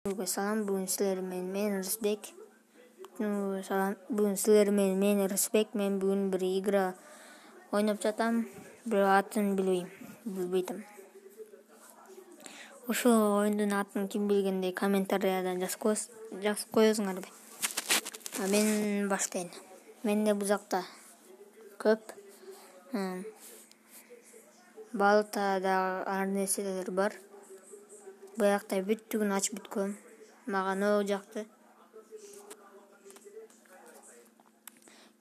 Салам, бүгүн силер менен мен Рысбек. Салам, бүгүн силер менен мен Рысбек. Мен бүгүн бир игра ойноп жатам. Бирок атын билбейтим. Ушул оюндун атын ким билгенде комментариядан жазып коесуңарбы. Мен баштайын. Менде бузакта көп балта да ар нерселер бар. Буякта бүттүгүн ачып бүткөм. Мага могу жакты.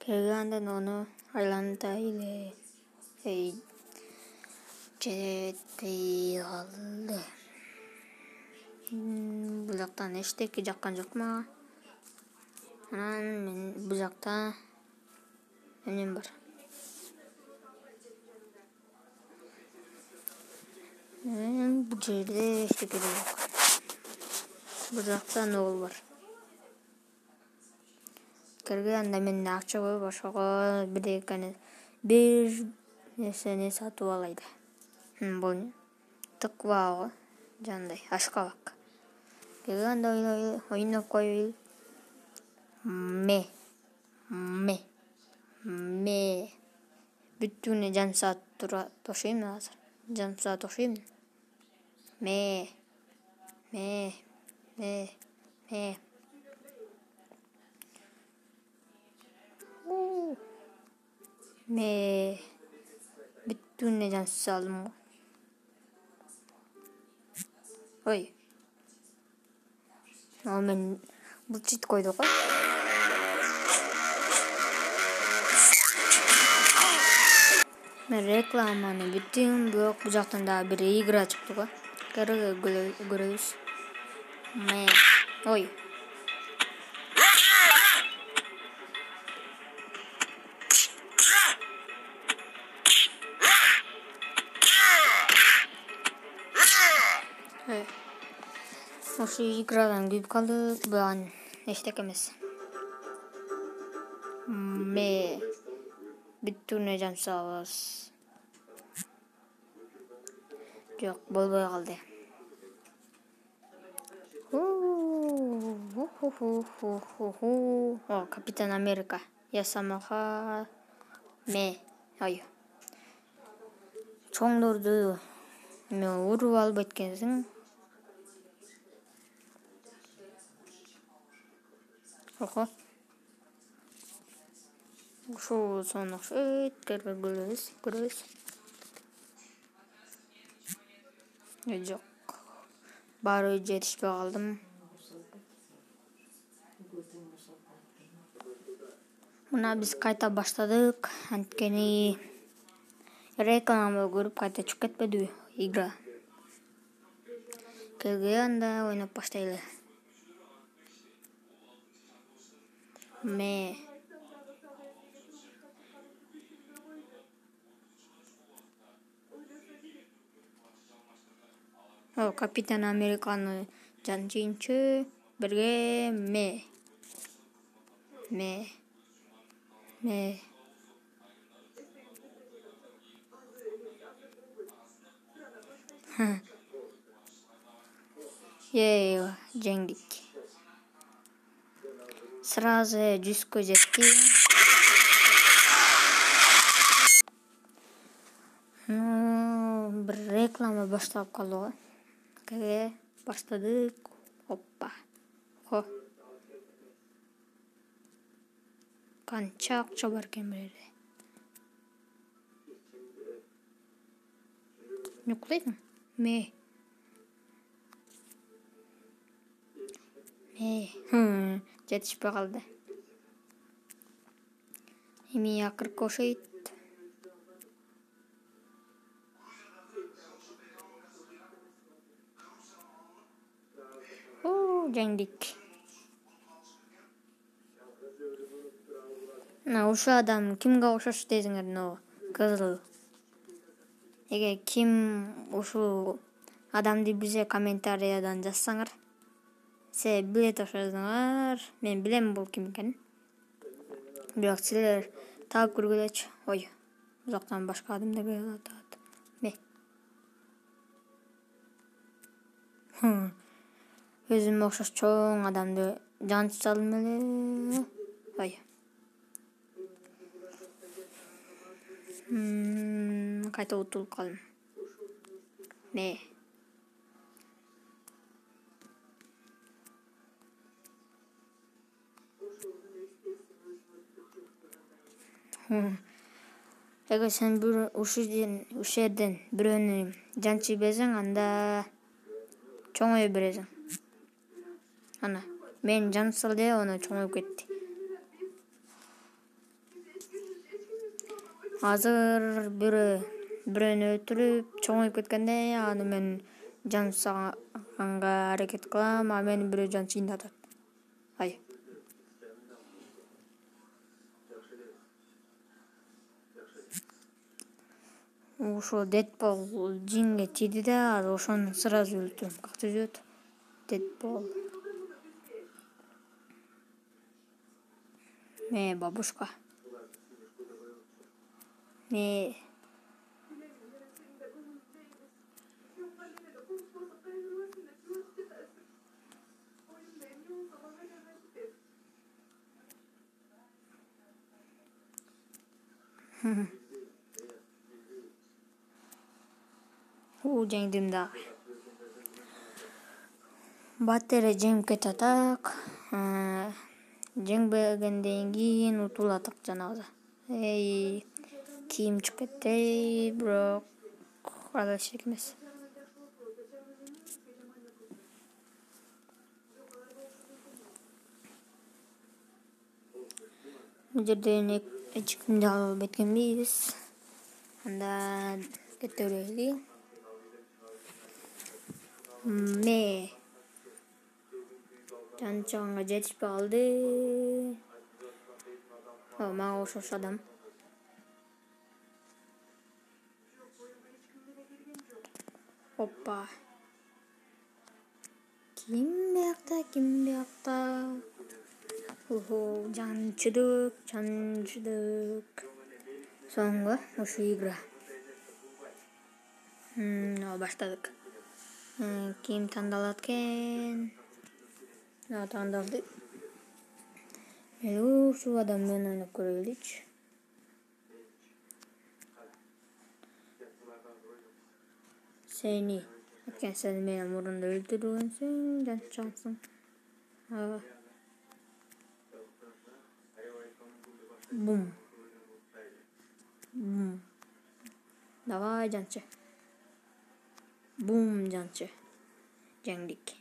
Келген андан ону айланта эле. Жетпей калды. Бузактан эчтеке жаккан жок мага. Анан мен бузакта эмнем бар? Бул жерде эчтеке жок. Бузакта нол бар. Киргенде менде акча көп, ошого бир нерсени сатып алайын. Бул тыква жандай ашкабак. Киргенде ойноп коеюн. Бүттүгүнө жарым саат тошойм азыр. Жарым саат тошойм. Бүттүгүнө жарым салдым го. Ой. Мен бул чит койду го. Мен рекламаны бүттүм, бирок бул жактан дагы бир игра чыкты го. Көрөбүз. Ой. Ошол иградан күйүп калдык, буга эчтеке эмес. Бүттүгүнө жарым салабыз. Жок, болбой калды. Капитан Америка. Ясамаха. Ой. Чоңдорду уруп албайт экенсиң. Ушул сонун окшойт. Көрөбүз. Жок. Баары жетишпей калдым. Мына биз кайта баштадык. Анткени реклама көрүп кайта чыгып кетпедиби игра. Келгенде ойноп баштайлы. Капитан Американы жанчыйынчы бирге жеңдик. Сразу 100кө жетти. Бир реклама башталып калды го. Баштадык. Оппа. Канча акча бар экен бул жерде. Не уктайсың? Жетишпей калды. Эми акыркы окшойт. Жеңдик. Ушул адам кимге окшош десеңер, кызыл. Эгер ким ушул адамды билсе комментариядан жазсаңар, силер билет окшойсуңар. Мен билем бул ким экенин. Бирок силер таап көргүлөчү. Ой, бузактан башка адамдар келип атат. өзүмө окшош чоң адамды жантып салдым эле. Ай. Кайта утулуп калдым. Не? Эгер сен ушул жерден бирөөнү жанчый берсең, анда чоңое бересиң. Ана, мен жанып сал деп аны чоңоюп кетти. Азыр бирөөнү өлтүрүп чоңоюп кеткенде, аны мен жанып салганга аракет кылам, а мени бирөө чыйнатат. Ай. Ошо Дэдпол жинге тийди да, ошону сразу өлтүрөм. Как түзөт? Дэдпол. Бабушка. Не. Жеңдим да. Баттере жеңип кетти так. Жеңбегенден кийин утулатак жанагы. Кийим чыгып кетти, бирок ал эчтеке эмес. Бул жерден эч кимди алып кеткенбиз. Анда кете берели. Жанчаганга жетишпей калды. Мага окшош адам. Опа. Ким биякта? Жанчыдык. Соңго ушул игра. Баштадык. Ким тандалат экен? Тандалды. Ушул адам менен ойноп көрөлүчү. Сени. Анткени сен мени мурунда өлтүргөнсүң, жанчансың. Бум. Давай, жанчы. Бум, жанчы. Жеңдик.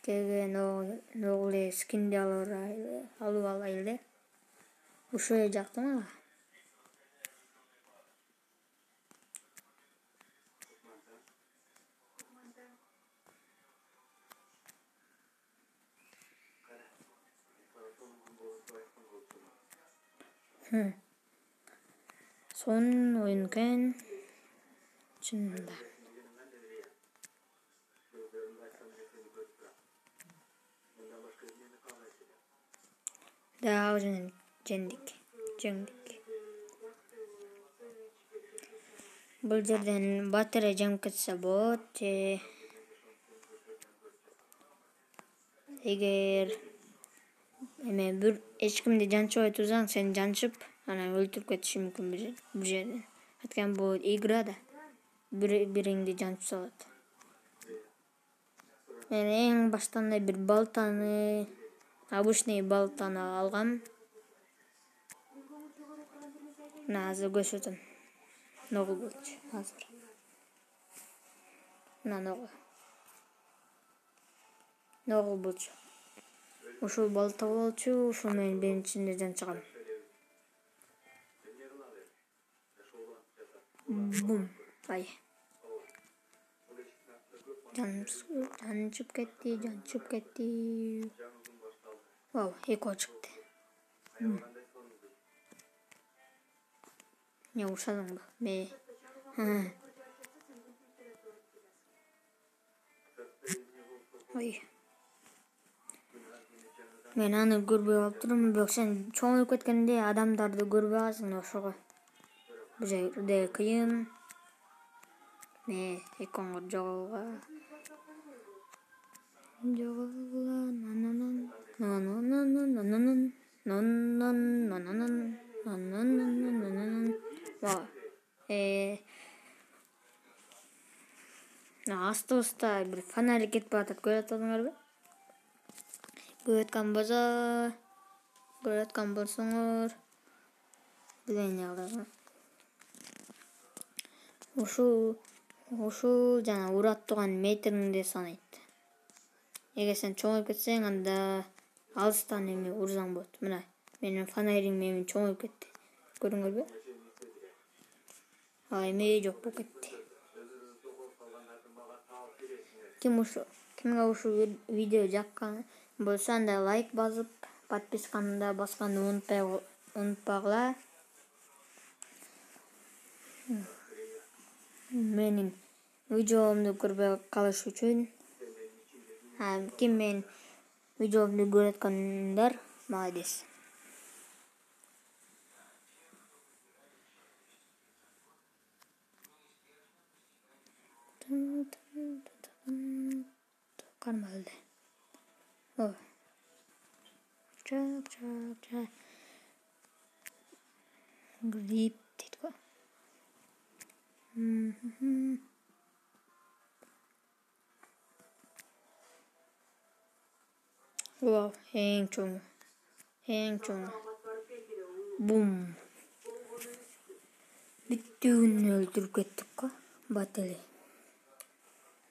Ногу эле скинди алып алайлы. Ушул эле жакты мага. Сонун оюн экен. Чынында. Дагы жеңдик. Бул жерден баттере жеңип кетсе болот. Эгер эч кимди жанчыбай турсаң, сени жанчып, анан өлтүрүп кетиши мүмкүн бул жерден. Анткени бул игра да. Бириңди жанчып салат. Мен эң баштан эле бир балтаны, обычный балтаны алгам. Мына азыр көрсөтөм. Ногу болчу азыр. Мына ногу болчу. Ушул балта болчу, ушул менен биринчисинде жанчыгам. Бум. Ай. Жанчып кетти. Вау, эко чыкты. Не ушадыңбы? Ой. Мен аны көрбөй калыптырмын, бирок сен чоңоюп кеткенде адамдарды көрбөй каласың ошого. Бул жерде кыйын. экранга жоголга. Жоголга. Аста бир фонарик кетип баратат, көрүп атасыңарбы? Көрүп аткан болсоңор билени алыңар. Ушул жана урап турган метриңди санайт. Эгер сен чоңоюп кетсең, анда алыстан эме урсаң болот. Мына менин фонарим чоңоюп кетти. Көрдүңөрбү? А эми жок болуп кетти. Кимге ушул видео жаккан болсо, анда лайк басып, подписканы да басканды унутпагыла. Менин видеомду көрбөй калыш үчүн, ким менин видеомду көрүп аткандар, молодец. Кармалды. Чак. Грип дейт го. Вау, эң чоң. Бум. Бүттүгүн өлтүрүп кеттик го. Бат эле.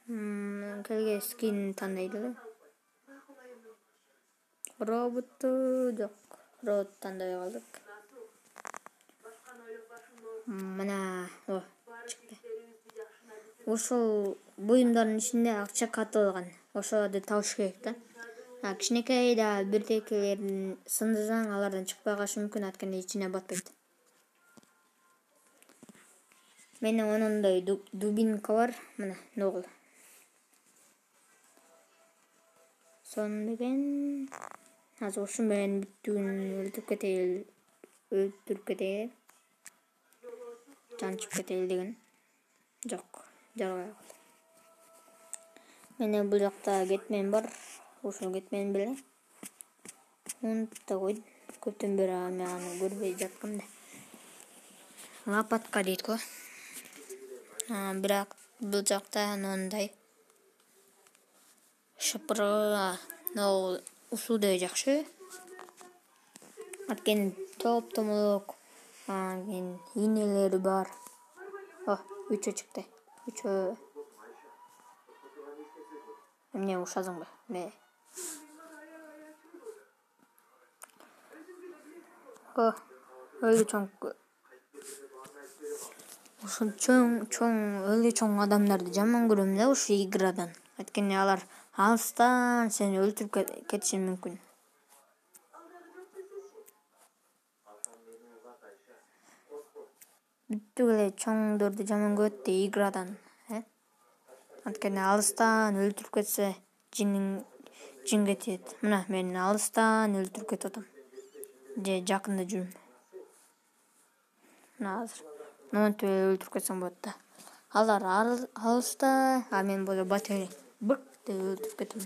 Келге скин тандайды эле. Роботу жок. Робот тандабай калдык. Мына, чыкты. Ошол буюмдардын ичинде акча катылган. Ошолорду табыш керек да. Кичинекей да бирдекелерин сындырсаң, алардан чыкпай калышы мүмкүн, анткени ичине батпайт. Менин онундай дубинка бар, мына ногул. Сон деген азыр ушу менен бүттүгүн өлтүрүп кетейин. Жанчып кетели деген. Жок, жарабай калды. Менин бул жакта кетмен бар. Ушул кетмен беле. Унутуп да койдум. Көптөн бери аны көрбөй жаткам да. Лопатка дейт го. Бирок бул жакта мындай шыпырга ушулдай жакшы. Анткени топ-томолок ийнелери бар. Үчөө чыкты. Эмне ушасыңбы? Өлү чоң. Ушул чоң өлү чоң адамдарды жаман көрөм да ушу иградан. Анткени алар алыстан сени өлтүрүп кетиши мүмкүн. Бүттүк эле чоңдорду жаман көрөт да иградан. Анткени алыстан өлтүрүп кетсе, жинге тиет. Мына мен алыстан өлтүрүп кетип атам. Же жакында жүрүм. Мына азыр монтип өлтүрүп кетсем болот да. Алар алыста, а мен болсо бат эле бык деп өлтүрүп кетем.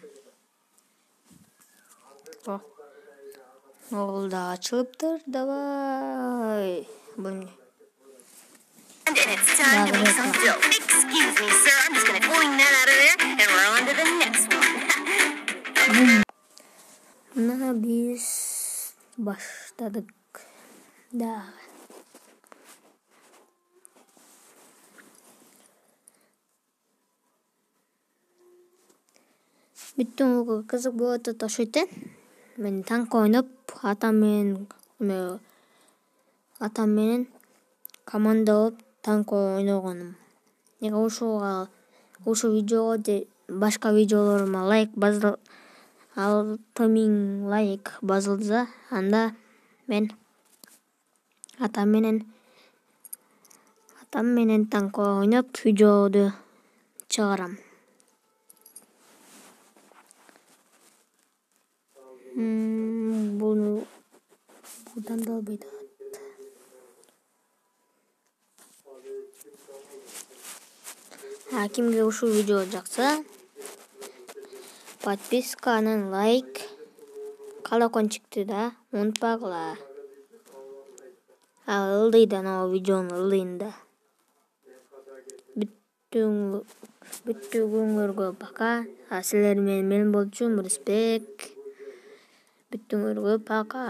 Ол да ачылыптыр, давай. Бул эмне? And it's time to make some dough. Excuse me, sir. I'm just going to clean that out of there and we're on to the next one. Мына биз баштадык. Да. Бүттүн угу кызык болуп атат окшойт. Мен танк ойноп, атам менен команда болуп танк ойногонум. Эге ушул видеого же башка видеолорума лайк 6000 лайк басылса, анда мен атам менен танк ойноп видеоду чыгарам. Буну тандалбайт. Кимге ушул видео жакса, подписка анан лайк, колокольчикти да унутпагыла. Ылдый да анау видеонун ылдыйында. Бүттүгүңөргө пока. Силер менен болчумун Респект. Бүттүңөргө пока.